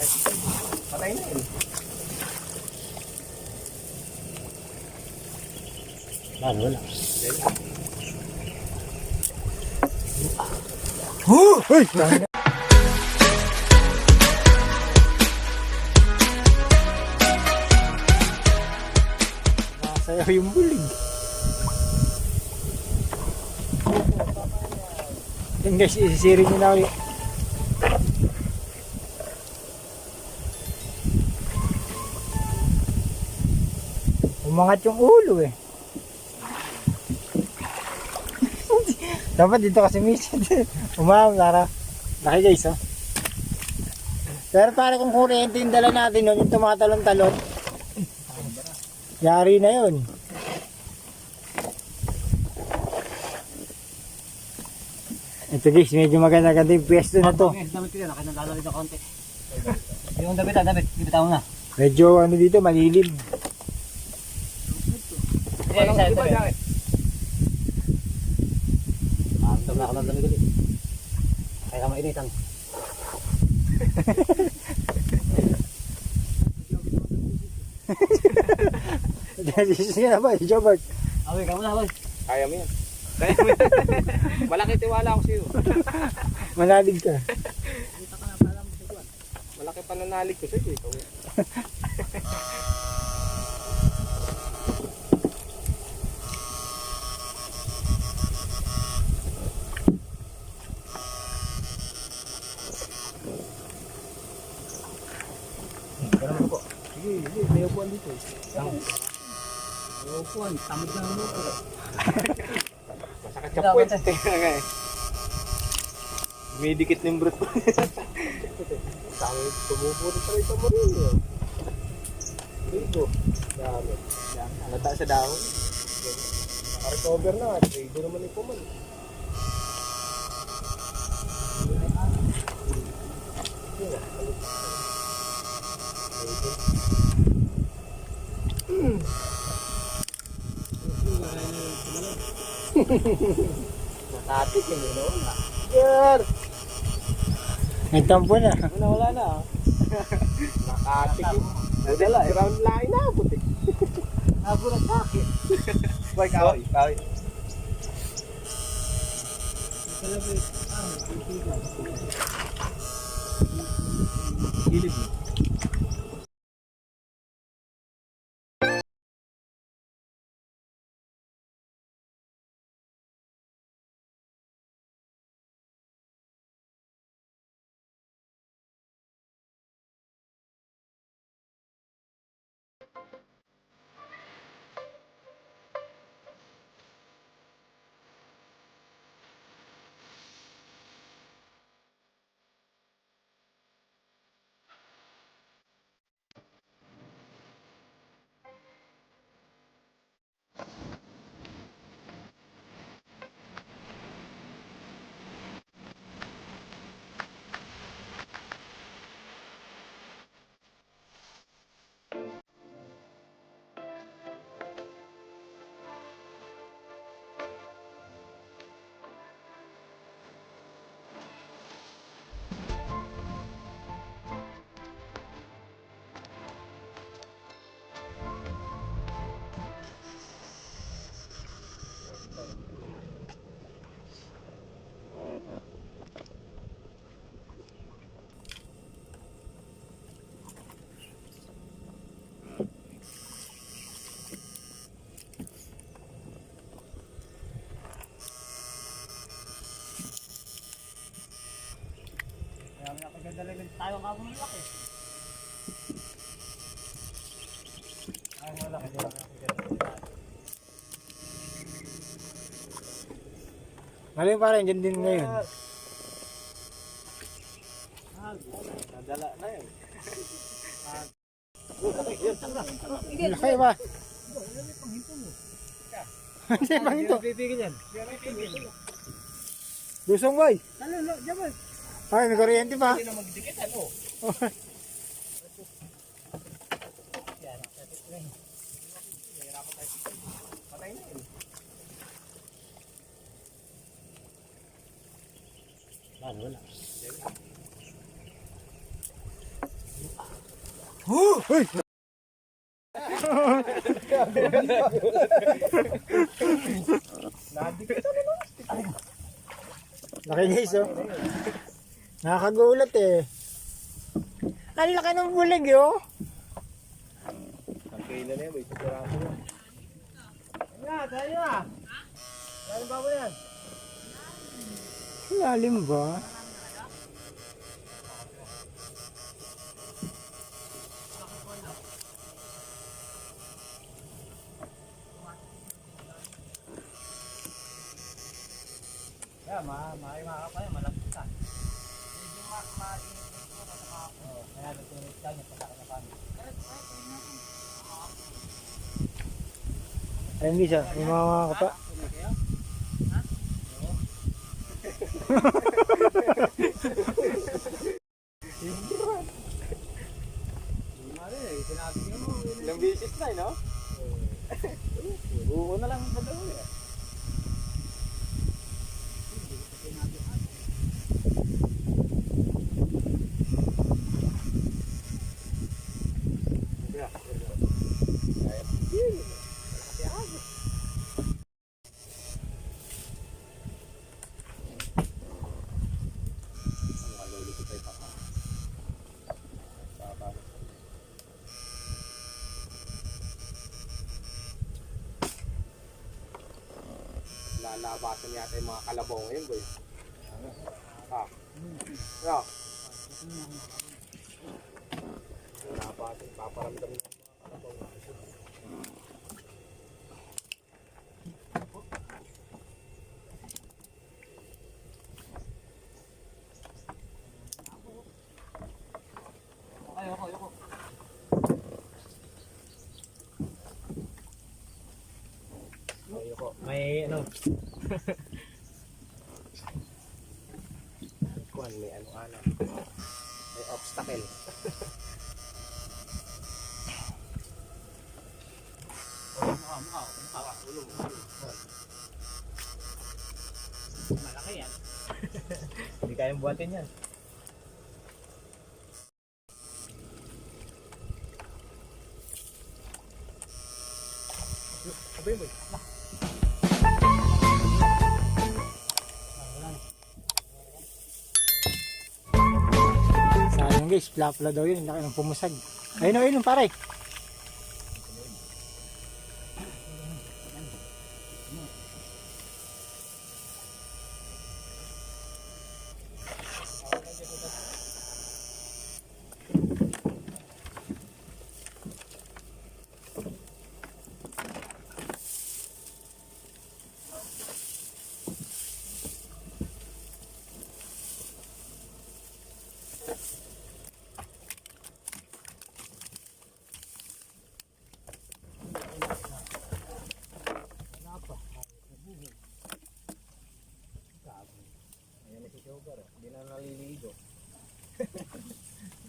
Patay na yun. Wala. Uy! Sayaw yung bulig. Yan guys, isisirin nyo na ulit. Umangat yung ulo eh. Dapat dito kasi minsan. Umahang Lara. Laki guys oh. Pero para kung kuryente yung dala natin nun, yung tumatalon-talon. Yari na yun. Ito guys, medyo maganda-ganda yung pwesto na to. Damit ko yan, nakinalalit na konti. Yung damit, ibitaw na. Medyo ano dito, malilim. Iba dyan. Ito na ako ng damit ulit. Kaya mainitan. Dahil na ba, Jobert? Away ka muna, boy. Kaya mo yan. Kaya mo yan. Malaki tiwala ako sa'yo. Manalig ka. Malaki pananalig ko sa'yo. Ikaw yan. Sige, may upuan dito. May upuan, tamad lang ang upuan. Masakit sa puwet. Tingnan nga eh. Dumidikit ng brot ko. Sabi, tumubunin pa rin sa marino. Dito. Dami. Nata sa dahon. Naka-recover na. Trade naman yung puman. Matapit yung gano'n na. Sir! Nagtampo na. Wala na. Nakatik yung nadala eh. Ground line na. Butik. Nagulat sa akin. Boy, kaway. Kaway. Gilid mo. Kaya napagdalagan tayo ang abong laki. Ay, wala. Maling parang dyan din ngayon. Nadala na yun. Laki ba? Hindi pang ito. Pipigil yan. Lusong boy. Ano, diyan. Ay, may kuryente pa. Hindi na magdikit ano. Patay na yun. Wala. Uy! Laki guys, oh. Nakakagulat eh. Ang laki ng bulig, oh. Ang kailan na yan, may sigurado yan. Nga, tayo na. Tayo ba yan? Lalim ba? Yeah, makakapaya, malapit ka. Medyo mainit mo kasi kaya nagtunit ka niya pagkaka na kami. Ayun guys, oh. Yung mga kapa. Ilang beses na, no? Oo na lang ba daw eh. Lalabasan yata yung mga kalabaw ngayon, boy. Ha? No? Lalabasan, paparamdam ng mga kalabaw. Ayoko. Ayoko. May ano? Kuan, may ano. May obstacle. Mukha. Ulong. Malaki yan. Hindi kayang buhatin yan. Abay, boy. Sayang guys, plapla daw yun. Laki ng pumusag. Ayun, pare. Hindi na naliligo.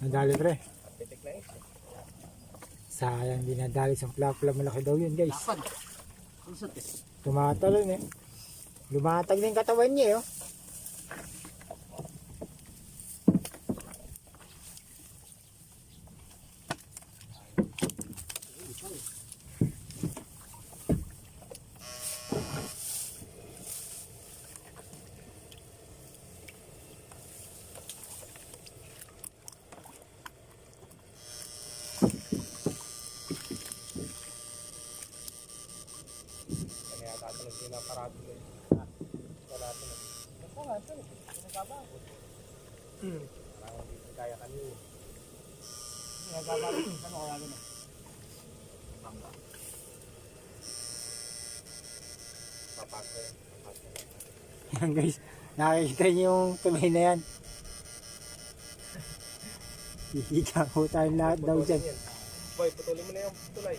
Nadali pre. Pitik na yun. Sayang dinadali sa plapla. Malaki daw yun guys. Lapad. Kusot eh. Tumatalon eh. Lumatag din katawan niya eh. Oh. Kaya tatanong sila parado na yun. Wala ito na. Basta nga ito. Pinagbabago. Parang hindi kaya kanina. Nagbabago. Ano kaya gano'n? Bangga. Papasok yun. Yan guys. Nakikita niyo yung tuloy na yan. Hihiga po tayong lahat daw dyan. Boy, putulin mo na yung tulay.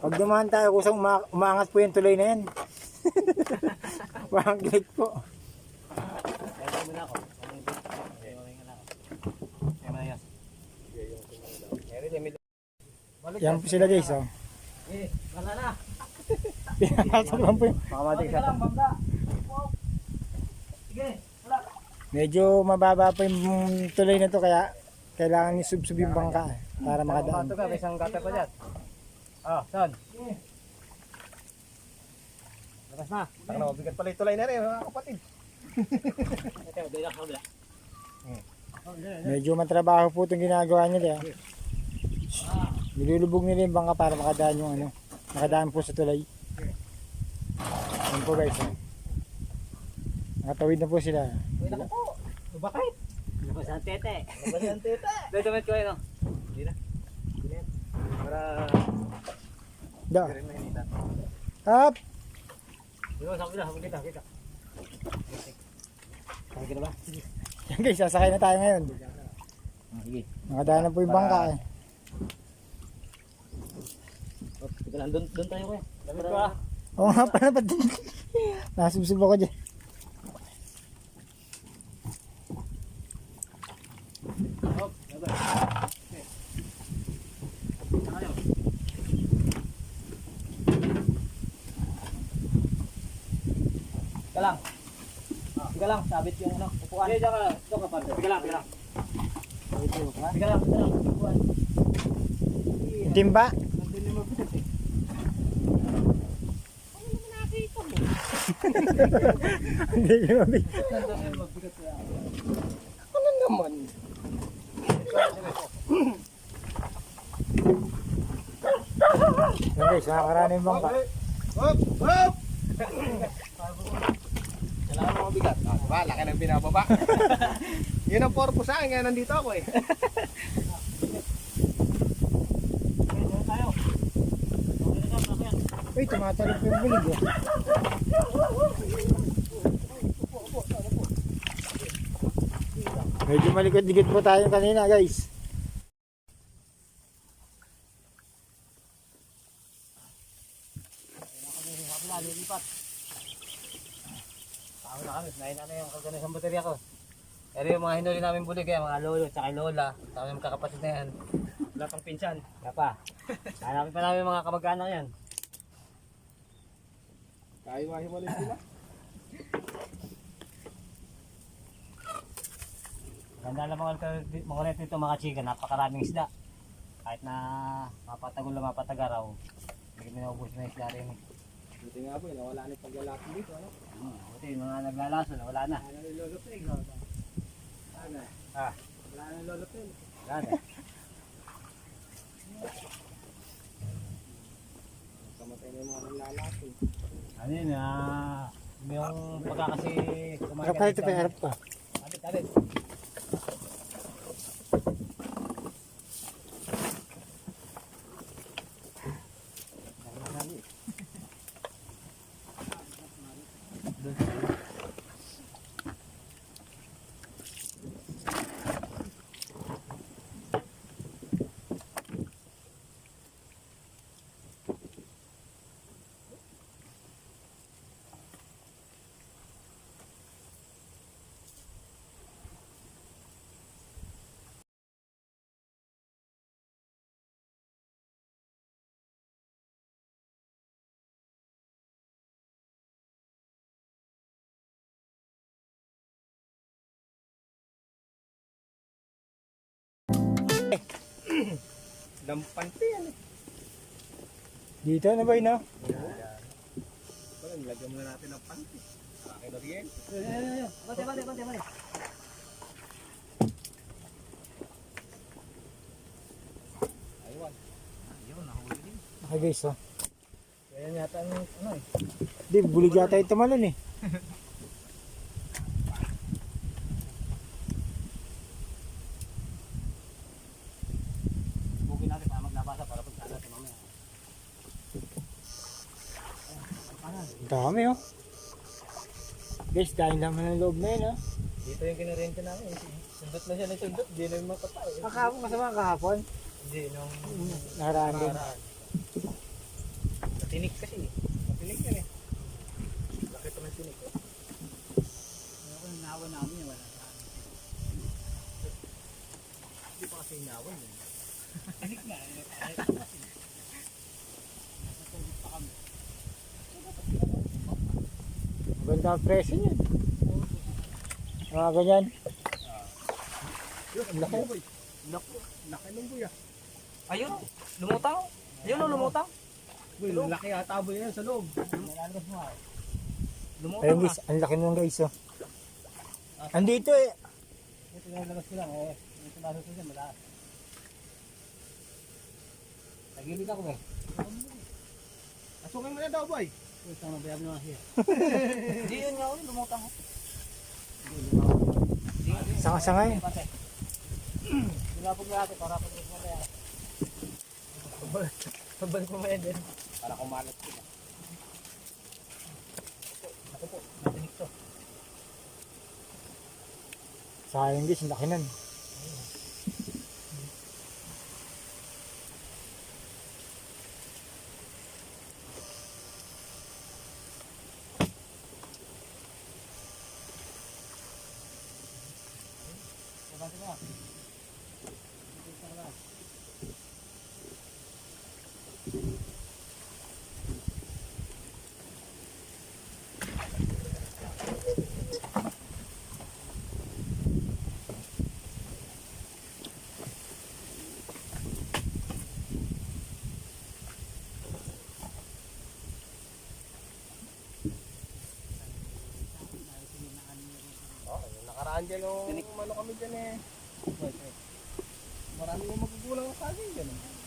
Pag dumaan tayo, kusang umaangat po yung tuloy na yan. Walang click po. Kaya mo na ako. Kaya mo na yas. Yan po sila guys. Oh. Wala na. Pinapasok lang po yung... Makamatik ka lang, bangga. Sige, wala. Medyo mababa po yung tuloy na to kaya kailangan ni subsub yung bangka para makadaan. Ito ka, may isang gata pa dyan. Oh, son. Labas na. Ano, bigat pala yung tulay na rin, mga kapatid. Ito, doon lang sa kabila. Medyo matrabaho po itong ginagawa nila. Nilulubog nila yung bangka para makadaan yung ano, makadaan po sa tulay. Ayun po guys. Nakatawid na po sila. Uy, naku po. Bakit? Labas ang tete. Labas ang tete. Dito damit ko no. Hindi na. Hindi na yan. Para... Da. Hindi rin mainita. Up! Dito, sa kabila. Kita, kita. Kaya ka na ba? Sige. Yan guys, sasakay na tayo ngayon. Sige. Nakadaan na po yung bangka eh. Sige lang, doon tayo kuya. Damit ko ah. Oo nga pala ba't din? Nasubsob ako dyan. Hop, labas. Okay. Saan kayo? Sige lang. Sige lang, sabit yung ano, upuan. Sige, diyan ka lang. Ito ka pa. Sige lang, sige lang. Sabit yung upuan. Sige lang, upuan. Timba? Hindi ko mabig. Ano naman? Yan guys, nakakaraan yung bangka. Hop! Hop! Kailangan mo mabigat. Ah, diba? Laki ng binababa. Yun ang purpose sa akin, kaya nandito ako eh. Uy, tumatalog yung bulig oh. Medyo malikot-likot po tayo kanina guys. Lilipat. Tao na kami, nahin na yung kaganas ng baterya ko. Pero yung mga hinuli namin bulig kaya mga lolo at saka lola, tama yung magkakapatid na yan. Wala pang pinsan. Wala pa. Hanapin pa namin mga kamag-anak yan. Kahiwa-hiwalay sila. Ganda lang mga ulit nito mga chika, napakaraming isda. Kahit na mapatagol na mapatagaraw, hindi kami naubos na isda rin. Buti nga po, nawala na yung paglalaki dito. Ano? Buti yung mga naglalaso na wala na. Wala na yung lolo peg. Ano? Ah, Wala na yung lolo peg. wala na. Kamatay na yung mga naglalaki. Ano yun yung pagka kasi kumain Harap ka ito pa, harap ka. Abit, abit. Dampante yan eh. Dito na ba yun no? Wala, nilagyan muna natin ng panty. Akin na rin. Bante, bante, bante, bante. Aywan. Ayun, nahuli din. Okay guys oh. Kaya yata ang ano eh. Di, bulig yata yung tumalon eh. Bugin natin para maglabasa para pagkala natin mamaya. Dami oh. Guys, dahil naman ang loob na yun oh. Dito yung kinurente namin. Sundot na siya ng sundot. Hindi na yung mapatay. Kahapon kasama kahapon. Hindi, nung Nakaraan din. nakaraan. Matinik kasi eh. Matinik yan eh. Bakit naman tinik eh? Ang nawa namin wala na. Hindi pa kasi inawan eh. Tinik na. Nasa tubig pa kami. Maganda ang presyo niyan. Mga ganyan. Yun, ang laki boy. Naku. Laki ng buya. Ayun, lumutang. Ayun, lumutang. Boy, laki ata boy yan sa loob. Malalabas mo ah. Lumutang Ayun na. guys, ang laki nun guys oh. Andito eh. Ito na labas ko lang eh. Ito na susunod, malakas. Tagilid ako eh. Asukin mo na daw boy. Ito na bayab na siya. Hindi yun nga ulit, lumutang ako. Sanga-sanga eh. Dilapog na natin para pag mo na. Pagbalik mo maya din. Para kumalat sila. Ako po, natinig to. Sayang guys, ang laki nun. Labas mo. Nakaraan dyan yung umano kami dyan eh. Marami mo magugulang sa akin dyan eh.